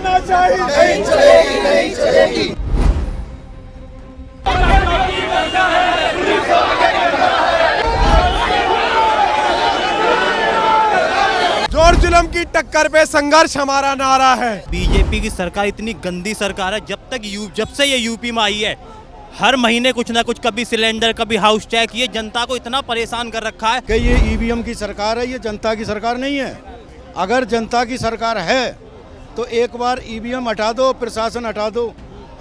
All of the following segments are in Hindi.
आना चाहिए। नहीं चलेगी, नहीं चलेगी। जोर जुल्म की टक्कर पे संघर्ष हमारा नारा है। बीजेपी की सरकार इतनी गंदी सरकार है, जब से ये यूपी में आई है हर महीने कुछ ना कुछ, कभी सिलेंडर कभी हाउस टैक्स, ये जनता को इतना परेशान कर रखा है कि ये ईवीएम की सरकार है, ये जनता की सरकार नहीं है। अगर जनता की सरकार है तो एक बार ईवीएम हटा दो, प्रशासन हटा दो,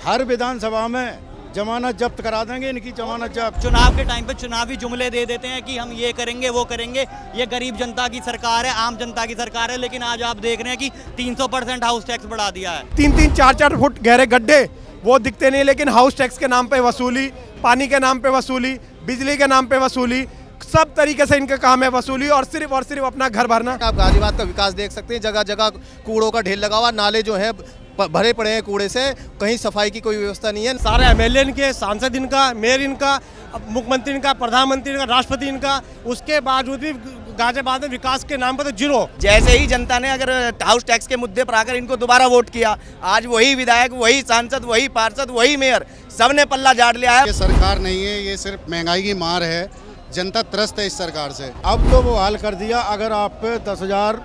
हर विधानसभा में जमानत जब्त करा देंगे, इनकी जमानत जब्त। चुनाव के टाइम पे चुनावी जुमले दे देते हैं कि हम ये करेंगे वो करेंगे, ये गरीब जनता की सरकार है, आम जनता की सरकार है, लेकिन आज आप देख रहे हैं कि 300% हाउस टैक्स बढ़ा दिया है। 3-3, 4-4 फुट गहरे गड्ढे वो दिखते नहीं, लेकिन हाउस टैक्स के नाम पे वसूली, पानी के नाम पे वसूली, बिजली के नाम पे वसूली, सब तरीके से इनका काम है वसूली और सिर्फ अपना घर भरना। आप गाजियाबाद का विकास देख सकते हैं, जगह जगह कूड़ों का ढेर लगा हुआ, नाले जो है भरे पड़े हैं कूड़े से, कहीं सफाई की कोई व्यवस्था नहीं है। सारे एमएलए इनके, सांसद इनका, मेयर इनका, मुख्यमंत्री इनका, प्रधानमंत्री इनका, राष्ट्रपति इनका, उसके बावजूद भी गाजियाबाद में विकास के नाम पर तो जीरो। जैसे ही जनता ने अगर हाउस टैक्स के मुद्दे पर आकर इनको दोबारा वोट किया, आज वही विधायक, वही सांसद, वही पार्षद, वही मेयर, सबने पल्ला झाड़ लिया है। ये सरकार नहीं है, ये सिर्फ महंगाई की मार है, जनता त्रस्त है इस सरकार से। अब तो वो हाल कर दिया, अगर आप पे 10,000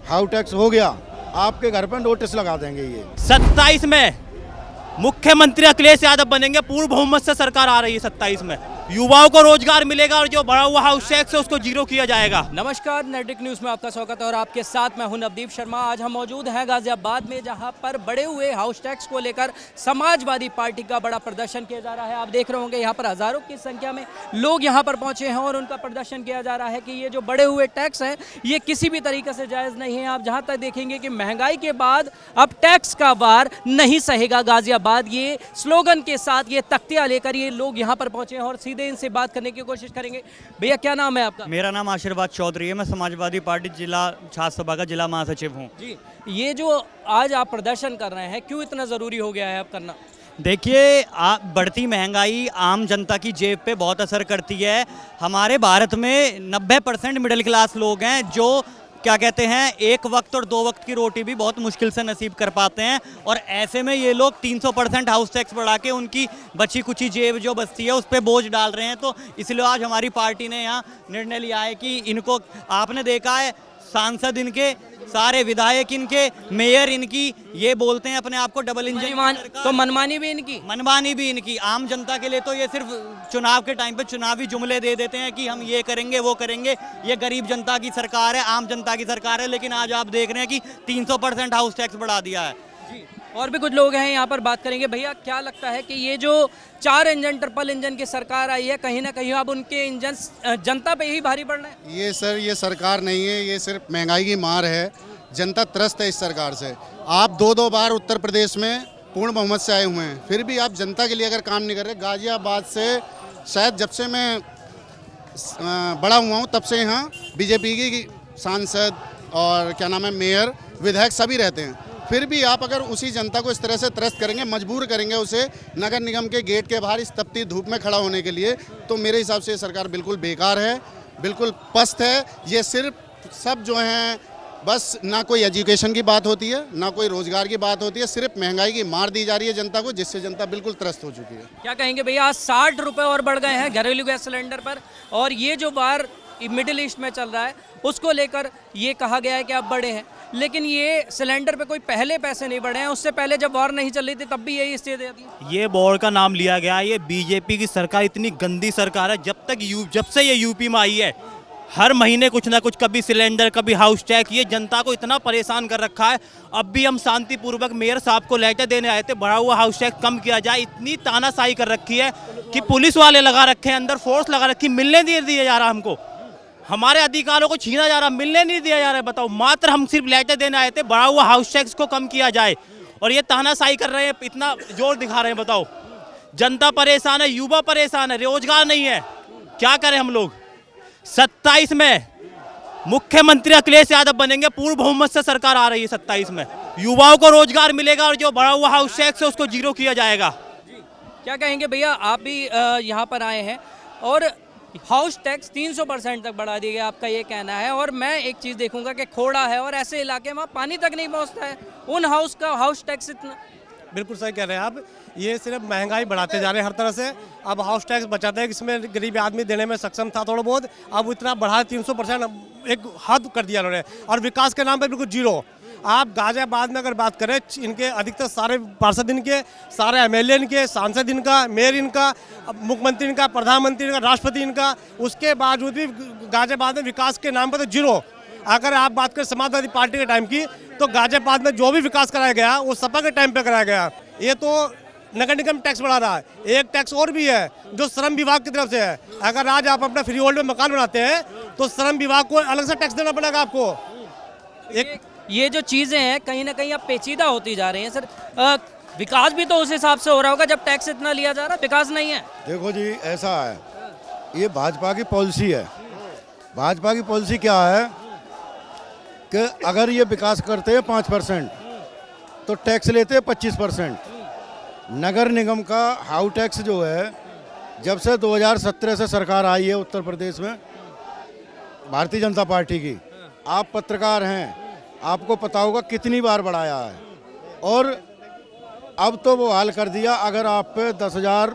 हाउस टैक्स हो गया, आपके घर पर नोटिस लगा देंगे। ये 27 में मुख्यमंत्री अखिलेश यादव बनेंगे, पूर्ण बहुमत से सरकार आ रही है 27 में। युवाओं को रोजगार मिलेगा और जो बढ़ा हुआ हाउस टैक्स है उसको जीरो किया जाएगा। नमस्कार, नेटवर्क न्यूज़ में आपका स्वागत है और आपके साथ मैं हूं नवदीप शर्मा। आज हम मौजूद हैं गाजियाबाद में, जहां पर बढ़े हुए हाउस टैक्स को लेकर समाजवादी पार्टी का बड़ा प्रदर्शन किया जा रहा है। आप देख रहे होंगे यहाँ पर हजारों की संख्या में लोग यहाँ पर पहुंचे हैं और उनका प्रदर्शन किया जा रहा है कि ये जो बढ़े हुए टैक्स हैं ये किसी भी तरीके से जायज़ नहीं है। आप जहाँ तक देखेंगे कि महंगाई के बाद अब टैक्स का वार नहीं सहेगा गाजियाबाद, ये स्लोगन के साथ, ये तख्तियाँ लेकर ये लोग यहाँ पर पहुंचे हैं और सीधे इनसे बात करने की कोशिश करेंगे। भैया क्या नाम है आपका? मेरा नाम आशीर्वाद चौधरी है, मैं समाजवादी पार्टी जिला छात्र सभा का जिला महासचिव हूँ। जी, ये जो आज आप प्रदर्शन कर रहे हैं, क्यों इतना ज़रूरी हो गया है अब करना? देखिए, बढ़ती महंगाई आम जनता की जेब पे बहुत असर करती है। हमारे भारत में 90% मिडिल क्लास लोग हैं जो क्या कहते हैं, एक वक्त और 2 वक्त की रोटी भी बहुत मुश्किल से नसीब कर पाते हैं, और ऐसे में ये लोग 300% हाउस टैक्स बढ़ा के उनकी बची कुची जेब जो बचती है उस पर बोझ डाल रहे हैं। तो इसलिए आज हमारी पार्टी ने यहाँ निर्णय लिया है कि इनको, आपने देखा है सांसद इनके, सारे विधायक इनके, मेयर इनकी, ये बोलते हैं अपने आप को डबल इंजन, तो मनमानी भी इनकी, मनमानी भी इनकी। आम जनता के लिए तो ये सिर्फ चुनाव के टाइम पे चुनावी जुमले दे देते हैं कि हम ये करेंगे वो करेंगे, ये गरीब जनता की सरकार है, आम जनता की सरकार है, लेकिन आज आप देख रहे हैं कि 300% हाउस टैक्स बढ़ा दिया है। जी, और भी कुछ लोग हैं यहाँ पर, बात करेंगे। भैया क्या लगता है कि ये जो 4 इंजन, ट्रिपल इंजन की सरकार आई है, कहीं ना कहीं अब उनके इंजन जनता पे ही भारी पड़ रहे हैं? ये सर, ये सरकार नहीं है, ये सिर्फ महंगाई की मार है, जनता त्रस्त है इस सरकार से। आप 2-2 बार उत्तर प्रदेश में पूर्ण बहुमत से आए हुए हैं, फिर भी आप जनता के लिए अगर काम नहीं कर रहे। गाजियाबाद से शायद जब से मैं बड़ा हुआ हूँ तब से यहाँ बीजेपी की सांसद और क्या नाम है मेयर, विधायक सभी रहते हैं, फिर भी आप अगर उसी जनता को इस तरह से त्रस्त करेंगे, मजबूर करेंगे उसे नगर निगम के गेट के बाहर इस तपती धूप में खड़ा होने के लिए, तो मेरे हिसाब से ये सरकार बिल्कुल बेकार है, बिल्कुल पस्त है। ये सिर्फ सब जो हैं, बस ना कोई एजुकेशन की बात होती है, ना कोई रोजगार की बात होती है, सिर्फ महंगाई की मार दी जा रही है जनता को, जिससे जनता बिल्कुल त्रस्त हो चुकी है। क्या कहेंगे भैया, आज 60 रुपये और बढ़ गए हैं घरेलू गैस सिलेंडर पर, और ये जो वार मिडिल ईस्ट में चल रहा है उसको लेकर ये कहा गया है कि आप बढ़े हैं, लेकिन ये सिलेंडर पे कोई पहले पैसे नहीं बढ़े हैं, उससे पहले जब वॉर नहीं चल रही थी तब भी यही स्थिति थी। ये वॉर का नाम लिया गया, ये बीजेपी की सरकार इतनी गंदी सरकार है, जब से ये यूपी में आई है हर महीने कुछ ना कुछ, कभी सिलेंडर कभी हाउस टैक्स, ये जनता को इतना परेशान कर रखा है। अब भी हम शांतिपूर्वक मेयर साहब को लेटर देने आए थे, बढ़ा हुआ हाउस टैक्स कम किया जाए। इतनी तानाशाही कर रखी है कि पुलिस वाले लगा रखे हैं, अंदर फोर्स लगा रखी, मिलने नहीं दिया जा रहा हमको, हमारे अधिकारों को छीना जा रहा, मिलने नहीं दिया जा रहा है। बताओ, मात्र हम सिर्फ लेटर देने आए थे, बढ़ा हुआ हाउस टैक्स को कम किया जाए, और ये तानाशाही कर रहे हैं, इतना जोर दिखा रहे हैं। बताओ, जनता परेशान है, युवा परेशान है, रोजगार नहीं है, क्या करें हम लोग। 27 में मुख्यमंत्री अखिलेश यादव बनेंगे, पूर्ण बहुमत से सरकार आ रही है 27 में। युवाओं को रोजगार मिलेगा और जो बढ़ा हुआ हाउस टैक्स है उसको जीरो किया जाएगा। क्या कहेंगे भैया, आप भी यहाँ पर आए हैं और हाउस टैक्स 300% तक बढ़ा दिया गया, आपका ये कहना है। और मैं एक चीज़ देखूंगा कि खोड़ा है और ऐसे इलाके में पानी तक नहीं पहुंचता है, उन हाउस का हाउस टैक्स इतना। बिल्कुल सही कह रहे हैं आप, ये सिर्फ महंगाई बढ़ाते जा रहे हैं हर तरह से। अब हाउस टैक्स बचाते हैं, इसमें गरीब आदमी देने में सक्षम था थोड़ा बहुत, अब इतना बढ़ा 300% एक हद कर दिया उन्होंने। और विकास के नाम पे बिल्कुल जीरो। आप गाजियाबाद में अगर बात करें, इनके अधिकतर सारे पार्षद इनके, सारे एमएलए इनके, सांसद इनका, मेयर इनका, मुख्यमंत्री इनका, प्रधानमंत्री इनका, राष्ट्रपति इनका, उसके बावजूद भी गाजियाबाद में विकास के नाम पर तो जीरो। अगर आप बात करें समाजवादी पार्टी के टाइम की, तो गाजियाबाद में जो भी विकास कराया गया वो सपा के टाइम पे कराया गया। ये तो नगर निगम टैक्स बढ़ा रहा है। एक टैक्स और भी है जो श्रम विभाग की तरफ से है। अगर आज आप अपना फ्री होल्ड में मकान बनाते हैं तो श्रम विभाग को अलग से टैक्स देना पड़ेगा आपको। ये जो चीज़ें हैं कहीं ना कहीं अब पेचीदा होती जा रही हैं सर। विकास भी तो उस हिसाब से हो रहा होगा जब टैक्स इतना लिया जा रहा है, विकास नहीं है। देखो जी, ऐसा है, ये भाजपा की पॉलिसी है। भाजपा की पॉलिसी क्या है कि अगर ये विकास करते हैं 5% तो टैक्स लेते हैं 25%। नगर निगम का हाउस टैक्स जो है, जब से 2017 से सरकार आई है उत्तर प्रदेश में भारतीय जनता पार्टी की, आप पत्रकार हैं, आपको पता होगा कितनी बार बढ़ाया है। और अब तो वो हाल कर दिया, अगर आप पे 10,000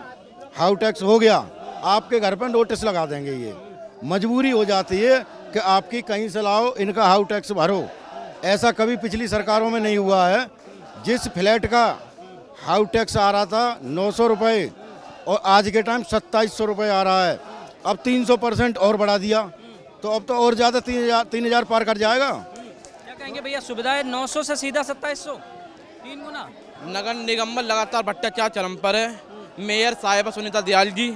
हाउस टैक्स हो गया, आपके घर पर नोटिस लगा देंगे। ये मजबूरी हो जाती है कि आपकी कहीं से लाओ, इनका हाउस टैक्स भरो। ऐसा कभी पिछली सरकारों में नहीं हुआ है। जिस फ्लैट का हाउस टैक्स आ रहा था 900 रुपये और आज के टाइम 2700 रुपये आ रहा है, अब 300% और बढ़ा दिया, तो अब तो और ज़्यादा 3,000 पार कर जाएगा। क्या कहेंगे भैया, सुविधाएं 900 से सीधा 2700, 3 गुना। नगर निगम में लगातार भ्रष्टाचार चरम पर है। मेयर साहिबा सुनीता दयाल जी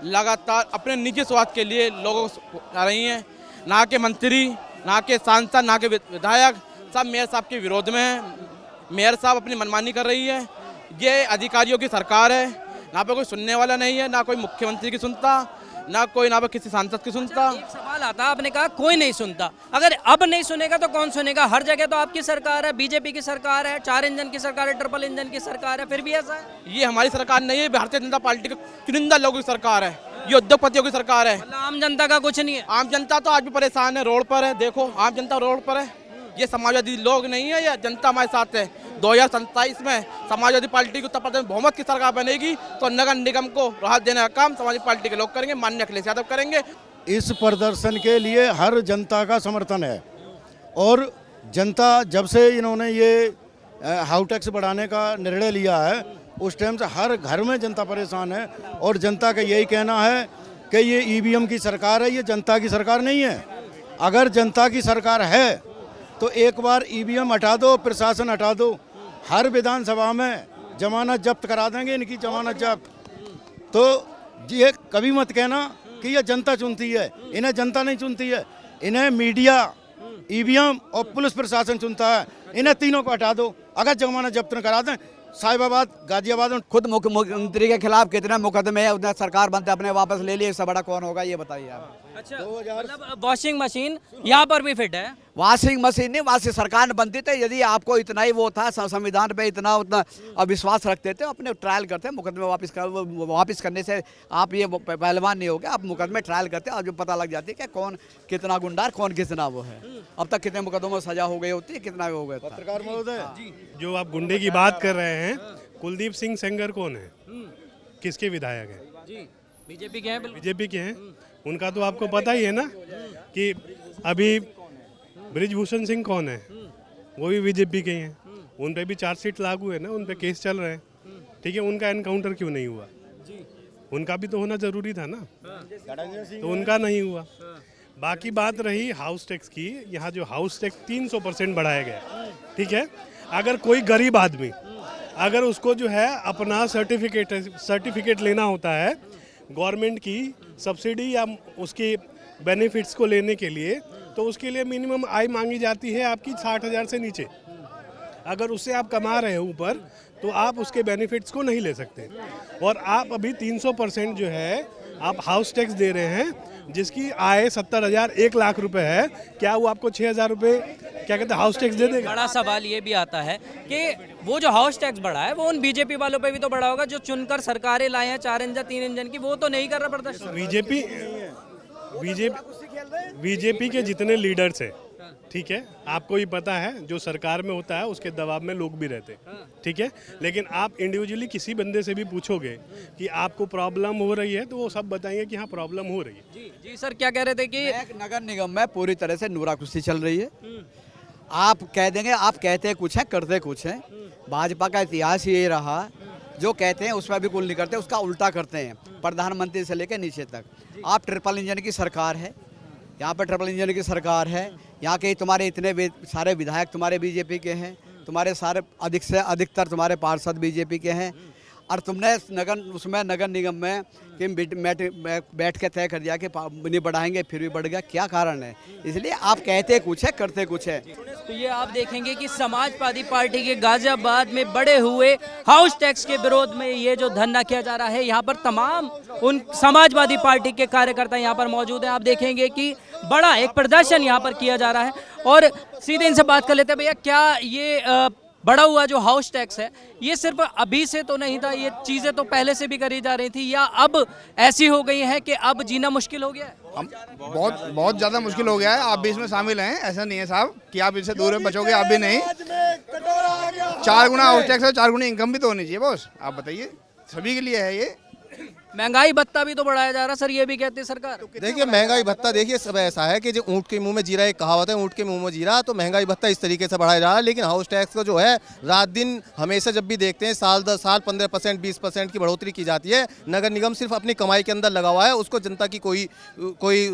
लगातार अपने निजी स्वार्थ के लिए लोगों को आ रही हैं। ना के मंत्री, ना के सांसद, ना के विधायक, सब मेयर साहब के विरोध में हैं। मेयर साहब अपनी मनमानी कर रही है। ये अधिकारियों की सरकार है, ना पे कोई सुनने वाला नहीं है, ना कोई मुख्यमंत्री की सुनता, ना पे किसी सांसद की सुनता। एक सवाल आता है, आपने कहा कोई नहीं सुनता, अगर अब नहीं सुनेगा तो कौन सुनेगा? हर जगह तो आपकी सरकार है, बीजेपी की सरकार है, 4 इंजन की सरकार है, ट्रिपल इंजन की सरकार है, फिर भी ऐसा है। ये हमारी सरकार नहीं है, भारतीय जनता पार्टी के चुनिंदा लोगों की सरकार है, ये उद्योगपतियों की सरकार है। मतलब आम जनता का कुछ नहीं है। आम जनता तो आज भी परेशान है, रोड पर है। देखो, आम जनता रोड पर है। ये समाजवादी लोग नहीं है, ये जनता हमारे साथ है। 2027 में समाजवादी पार्टी की उत्तर प्रदेश में बहुमत की सरकार बनेगी तो नगर निगम को राहत देने का काम समाजवादी पार्टी के लोग करेंगे, माननीय अखिलेश यादव करेंगे। इस प्रदर्शन के लिए हर जनता का समर्थन है। और जनता जब से इन्होंने ये हाउस टैक्स बढ़ाने का निर्णय लिया है, उस टाइम से हर घर में जनता परेशान है। और जनता का यही कहना है कि ये ईवीएम की सरकार है, ये जनता की सरकार नहीं है। अगर जनता की सरकार है तो एक बार ईवीएम हटा दो, प्रशासन हटा दो, हर विधानसभा में जमानत जब्त करा देंगे, इनकी जमानत जब्त। तो ये कभी मत कहना कि ये जनता चुनती है, इन्हें जनता नहीं चुनती है, इन्हें मीडिया, ईवीएम और पुलिस प्रशासन चुनता है। इन्हें तीनों को हटा दो, अगर जमानत जब्त न करा दें। साहिबाबाद, गाजियाबाद में खुद मुख्यमंत्री के खिलाफ कितने मुकदमे है, उतना सरकार बनते अपने वापस ले लिए, इससे बड़ा कौन होगा ये बताइए आप। अच्छा, मतलब वॉशिंग मशीन यहाँ पर भी फिट है। वॉशिंग मशीन नहीं, वहाँ से सरकार ने बनती थी। यदि आपको इतना ही वो था, संविधान पे इतना उतना अविश्वास रखते थे, अपने ट्रायल करते, मुकदमे वापस करने से आप ये पहलवान नहीं हो गए। आप मुकदमे ट्रायल करते, आप जो पता लग जाती है कि कौन कितना गुंडार, कौन कितना वो है। अब तक कितने मुकदमों में सजा हो गई होती है, कितना हो गया। पत्रकार महोदय, जो आप गुंडे की बात कर रहे हैं, कुलदीप सिंह सेंगर कौन है, किसके विधायक हैं? जी, बीजेपी के हैं। बीजेपी के हैं। उनका तो आपको पता ही है ना कि अभी ब्रिजभूषण सिंह कौन है, वो भी बीजेपी के हैं। उन पे भी चार्जशीट लागू है ना, उन पे केस चल रहे हैं। ठीक है, उनका एनकाउंटर क्यों नहीं हुआ? उनका भी तो होना जरूरी था ना, तो उनका नहीं हुआ। बाकी बात रही हाउस टैक्स की, यहाँ जो हाउस टैक्स 300% बढ़ाया गया, ठीक है। अगर कोई गरीब आदमी, अगर उसको जो है अपना सर्टिफिकेट लेना होता है गवर्नमेंट की सब्सिडी या उसकी बेनिफिट्स को लेने के लिए, तो उसके लिए मिनिमम आय मांगी जाती है आपकी 60,000 से नीचे। अगर उससे आप कमा रहे हो ऊपर, तो आप उसके बेनिफिट्स को नहीं ले सकते। और आप अभी 300% जो है आप हाउस टैक्स दे रहे हैं, जिसकी आय 70,000 1 लाख रुपए है। क्या वो आपको 6,000 रुपये क्या कहते हैं हाउस टैक्स दे देगा? बड़ा सवाल ये भी आता है कि वो जो हाउस टैक्स बढ़ा है वो उन बीजेपी वालों पे भी तो बढ़ा होगा जो चुनकर सरकारें लाए हैं 4 इंजन 3 इंजन की, वो तो नहीं कर रहा प्रदर्शन। बीजेपी के जितने लीडर्स हैं, ठीक है, आपको ही पता है जो सरकार में होता है उसके दबाव में लोग भी रहते हैं, ठीक है। लेकिन आप इंडिविजुअली किसी बंदे से भी पूछोगे कि आपको प्रॉब्लम हो रही है तो वो सब बताएंगे कि हाँ प्रॉब्लम हो रही है। जी जी सर, क्या कह रहे थे कि नगर निगम में पूरी तरह से नूराकुश्ती चल रही है। आप कह देंगे, आप कहते कुछ हैं करते कुछ हैं। भाजपा का इतिहास ये रहा, जो कहते हैं उसमें भी कुल नहीं करते, उसका उल्टा करते हैं, प्रधानमंत्री से लेकर नीचे तक। आप ट्रिपल इंजन की सरकार है, यहाँ पर ट्रिपल इंजन की सरकार है, यहाँ के तुम्हारे इतने सारे विधायक तुम्हारे बीजेपी के हैं, तुम्हारे सारे अधिक से अधिकतर तुम्हारे पार्षद बीजेपी के हैं, और तुमने नगर निगम में कि बैठ के तय कर दिया कि नहीं बढ़ाएंगे, फिर भी बढ़ गया। क्या कारण है? इसलिए आप कहते कुछ है करते कुछ है। तो ये आप देखेंगे कि समाजवादी पार्टी के गाजियाबाद में बड़े हुए हाउस टैक्स के विरोध में ये जो धरना किया जा रहा है, यहाँ पर तमाम उन समाजवादी पार्टी के कार्यकर्ता यहाँ पर मौजूद हैं। आप देखेंगे कि बड़ा एक प्रदर्शन यहाँ पर किया जा रहा है, और सीधे इनसे बात कर लेते हैं। भैया, क्या ये बड़ा हुआ जो हाउस टैक्स है, ये सिर्फ अभी से तो नहीं था, ये चीज़ें तो पहले से भी करी जा रही थी, या अब ऐसी हो गई है कि अब जीना मुश्किल हो गया है? बहुत ज़्यादा मुश्किल हो गया है। आप भी इसमें शामिल हैं, ऐसा नहीं है साहब कि आप इससे दूर में बचोगे, आप भी नहीं। 4 गुना हाउस टैक्स है, 4 गुनी इनकम भी तो होनी चाहिए बॉस। आप बताइए, सभी के लिए है ये। महंगाई भत्ता भी तो बढ़ाया जा रहा, सर ये भी कहती है सरकार। देखिए महंगाई भत्ता, देखिए सब ऐसा है कि जो ऊँट के मुंह में जीरा, एक कहावत है, ऊँट के मुंह में जीरा, तो महंगाई भत्ता इस तरीके से बढ़ाया जा रहा है। लेकिन हाउस टैक्स का जो है रात दिन हमेशा जब भी देखते हैं साल 10 साल 15% 20% की बढ़ोतरी की जाती है। नगर निगम सिर्फ अपनी कमाई के अंदर लगा हुआ है, उसको जनता की कोई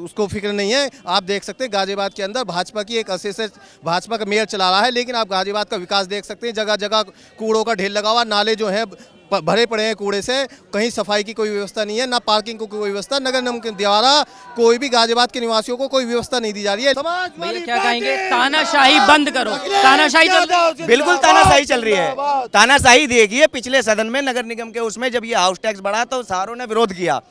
उसको फिक्र नहीं है। आप देख सकते हैं गाजियाबाद के अंदर भाजपा की एक अरसे से भाजपा का मेयर चला रहा है, लेकिन आप गाजियाबाद का विकास देख सकते हैं। जगह जगह कूड़ों का ढेर लगा हुआ, नाले जो है भरे पड़े हैं कूड़े से, कहीं सफाई की कोई व्यवस्था नहीं है, ना पार्किंग को कोई व्यवस्था। नगर निगम के द्वारा कोई भी गाजियाबाद के निवासियों को कोई व्यवस्था नहीं दी जा रही है। भैया क्या कहेंगे? तानाशाही बंद करो, तानाशाही चल रही है। बिल्कुल तानाशाही चल रही है। तानाशाही देखिए, पिछले सदन में नगर निगम के उसमें जब ये हाउस टैक्स बढ़ा तो सारों ने विरोध किया,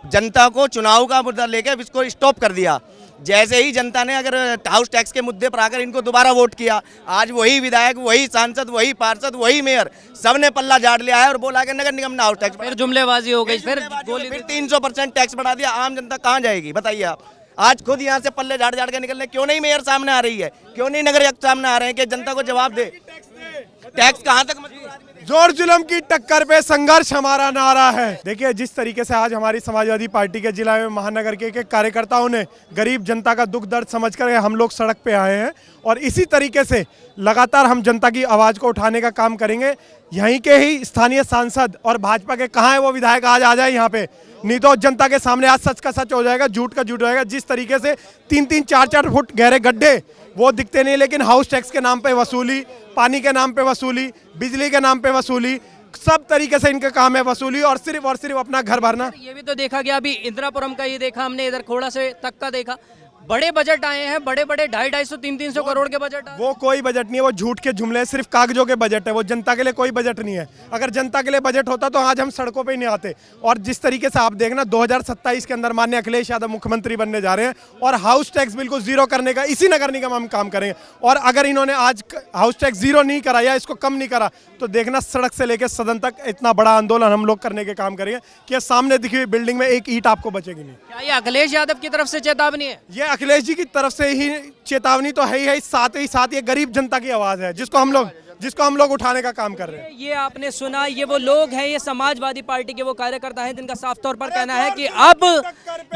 जनता को चुनाव का मुद्दा लेकर इसको स्टॉप कर दिया। जैसे ही जनता ने अगर हाउस टैक्स के मुद्दे पर आकर इनको दोबारा वोट किया, आज वही विधायक, वही सांसद, वही पार्षद, वही मेयर, सबने पल्ला झाड़ लिया है और बोला कि नगर निगम ने हाउस टैक्स, फिर जुमलेबाजी हो गई, फिर 300% टैक्स बढ़ा दिया। आम जनता कहाँ जाएगी बताइए आप? आज खुद यहाँ से पल्ले झाड़ झाड़ के निकलने क्यों नहीं मेयर सामने आ रही है, क्यों नहीं नगर आयुक्त सामने आ रहे हैं कि जनता को जवाब दे? टैक्स कहाँ तक मंजूर? जोर जुल्म की टक्कर पे संघर्ष हमारा नारा है। देखिए जिस तरीके से आज हमारी समाजवादी पार्टी के जिला में महानगर के कार्यकर्ताओं ने गरीब जनता का दुख दर्द समझकर हम लोग सड़क पे आए हैं, और इसी तरीके से लगातार हम जनता की आवाज़ को उठाने का काम करेंगे। यहीं के ही स्थानीय सांसद और भाजपा के कहाँ है वो विधायक, आज आ जाए यहाँ पे, नहीं तो जनता के सामने आज सच का सच हो जाएगा, झूठ का झूठ हो जाएगा। जिस तरीके से 3-3, 4-4 फुट गहरे गड्ढे वो दिखते नहीं, लेकिन हाउस टैक्स के नाम पे वसूली, पानी के नाम पे वसूली, बिजली के नाम पे वसूली, सब तरीके से इनका काम है वसूली, और सिर्फ अपना घर भरना। ये भी तो देखा गया, अभी इंदिरापुरम का ये देखा हमने, इधर खोड़ा से तक का देखा, बड़े बजट आए हैं, बड़े 250-250, 300 करोड़ के बजट आए। वो कोई बजट नहीं है, वो झूठ के जुमले, सिर्फ कागजों के बजट है, वो जनता के लिए कोई बजट नहीं है। अगर जनता के लिए बजट होता तो आज हम सड़कों पे ही नहीं आते। और जिस तरीके से आप देखना 2027 के अंदर माननीय अखिलेश यादव मुख्यमंत्री बनने जा रहे हैं, और हाउस टैक्स बिल्कुल जीरो करने का इसी नगर निगम हम काम करेंगे। और अगर इन्होंने आज हाउस टैक्स जीरो नहीं करा या इसको कम नहीं करा, तो देखना सड़क से लेकर सदन तक इतना बड़ा आंदोलन हम लोग करने के काम करेंगे कि सामने दिखी हुई बिल्डिंग में एक ईंट आपको बचेगी नहीं। क्या ये अखिलेश यादव की तरफ से चेतावनी है? ये अखिलेश जी की तरफ से ही चेतावनी तो है ही, साथ ही साथ ये गरीब जनता की आवाज है जिसको हम लोग उठाने का काम कर रहे हैं। ये आपने सुना, ये वो लोग हैं, ये समाजवादी पार्टी के वो कार्यकर्ता हैं जिनका साफ तौर पर कहना है कि अब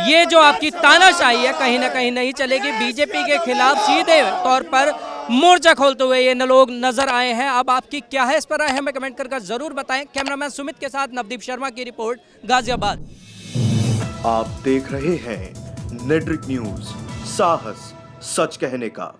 ये जो आपकी तानाशाही है कहीं ना कहीं नहीं चलेगी। बीजेपी के खिलाफ सीधे तौर पर मोर्चा खोलते हुए ये लोग नजर आए हैं। अब आपकी क्या है इस पर राय, हमें कमेंट कर जरूर बताएं। कैमरामैन सुमित के साथ नवदीप शर्मा की रिपोर्ट, गाजियाबाद। आप देख रहे हैं नेटरिक न्यूज, साहस सच कहने का।